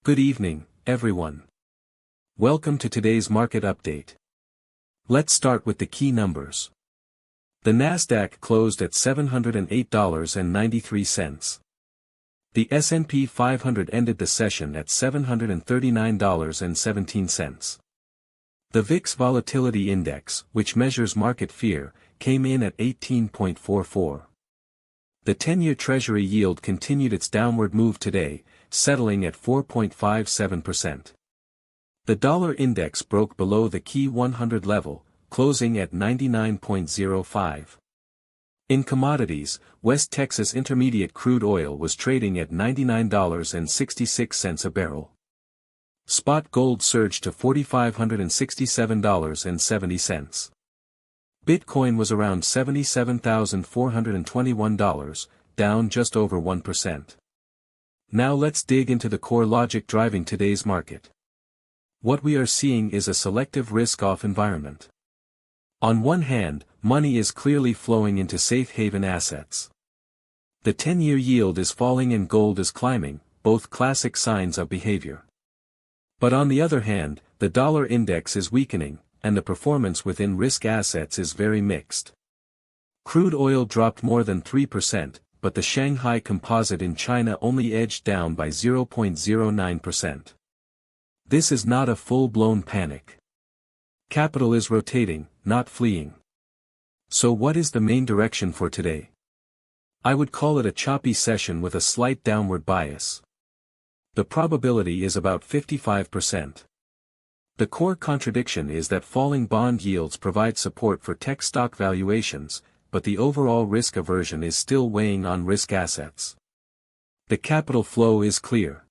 Good evening, everyone. Welcome to today's market update. Let's start with the key numbers. The Nasdaq closed at $708.93. The S&P 500 ended the session at $739.17. The VIX Volatility Index, which measures market fear, came in at 18.44. The 10-year Treasury yield continued its downward move today, settling at 4.57%. The dollar index broke below the key 100 level, closing at 99.05. In commodities, West Texas Intermediate crude oil was trading at $99.66 a barrel. Spot gold surged to $4,567.70. Bitcoin was around $77,421, down just over 1%. Now let's dig into the core logic driving today's market. What we are seeing is a selective risk-off environment. On one hand, money is clearly flowing into safe haven assets. The 10-year yield is falling and gold is climbing, both classic signs of behavior. But on the other hand, the dollar index is weakening, and the performance within risk assets is very mixed. Crude oil dropped more than 3%, but the Shanghai Composite in China only edged down by 0.09%. This is not a full-blown panic. Capital is rotating, not fleeing. So what is the main direction for today? I would call it a choppy session with a slight downward bias. The probability is about 55%. The core contradiction is that falling bond yields provide support for tech stock valuations, but the overall risk aversion is still weighing on risk assets. The capital flow is clear.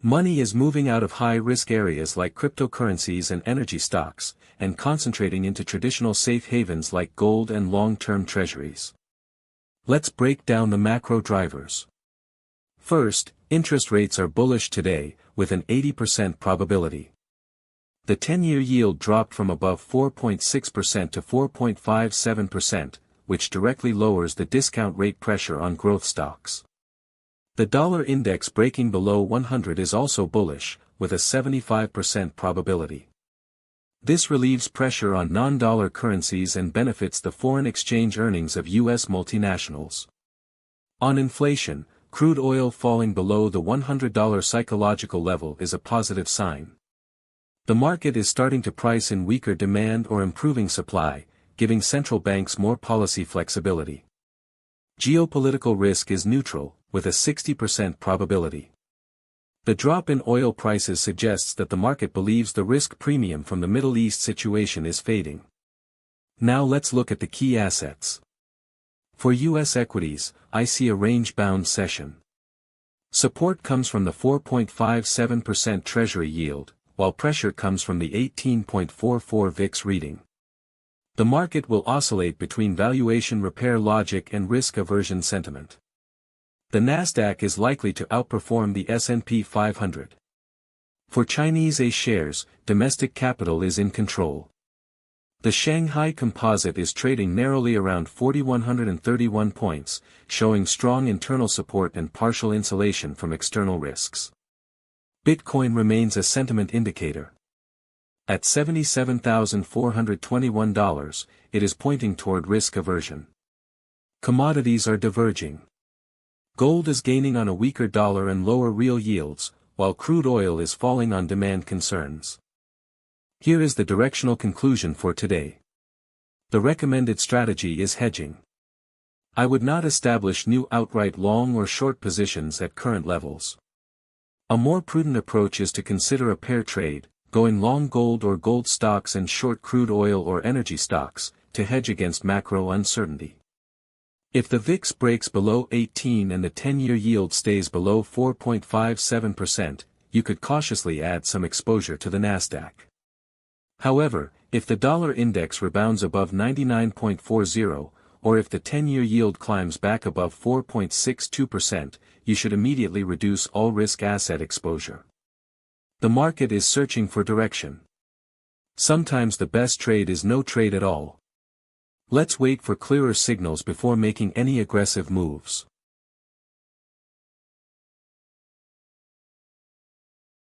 Money is moving out of high-risk areas like cryptocurrencies and energy stocks, and concentrating into traditional safe havens like gold and long-term treasuries. Let's break down the macro drivers. First, interest rates are bullish today, with an 80% probability. The 10-year yield dropped from above 4.6% to 4.57%, which directly lowers the discount rate pressure on growth stocks. The dollar index breaking below 100 is also bullish, with a 75% probability. This relieves pressure on non-dollar currencies and benefits the foreign exchange earnings of U.S. multinationals. On inflation, crude oil falling below the $100 psychological level is a positive sign. The market is starting to price in weaker demand or improving supply, giving central banks more policy flexibility. Geopolitical risk is neutral, with a 60% probability. The drop in oil prices suggests that the market believes the risk premium from the Middle East situation is fading. Now let's look at the key assets. For U.S. equities, I see a range-bound session. Support comes from the 4.57% Treasury yield, while pressure comes from the 18.44 VIX reading. The market will oscillate between valuation repair logic and risk aversion sentiment. The Nasdaq is likely to outperform the S&P 500. For Chinese A shares, domestic capital is in control. The Shanghai Composite is trading narrowly around 4,131 points, showing strong internal support and partial insulation from external risks. Bitcoin remains a sentiment indicator. At $77,421, it is pointing toward risk aversion. Commodities are diverging. Gold is gaining on a weaker dollar and lower real yields, while crude oil is falling on demand concerns. Here is the directional conclusion for today. The recommended strategy is hedging. I would not establish new outright long or short positions at current levels. A more prudent approach is to consider a pair trade, going long gold or gold stocks and short crude oil or energy stocks, to hedge against macro uncertainty. If the VIX breaks below 18 and the 10-year yield stays below 4.57%, you could cautiously add some exposure to the Nasdaq. However, if the dollar index rebounds above 99.40, or if the 10-year yield climbs back above 4.62%, you should immediately reduce all risk asset exposure. The market is searching for direction. Sometimes the best trade is no trade at all. Let's wait for clearer signals before making any aggressive moves.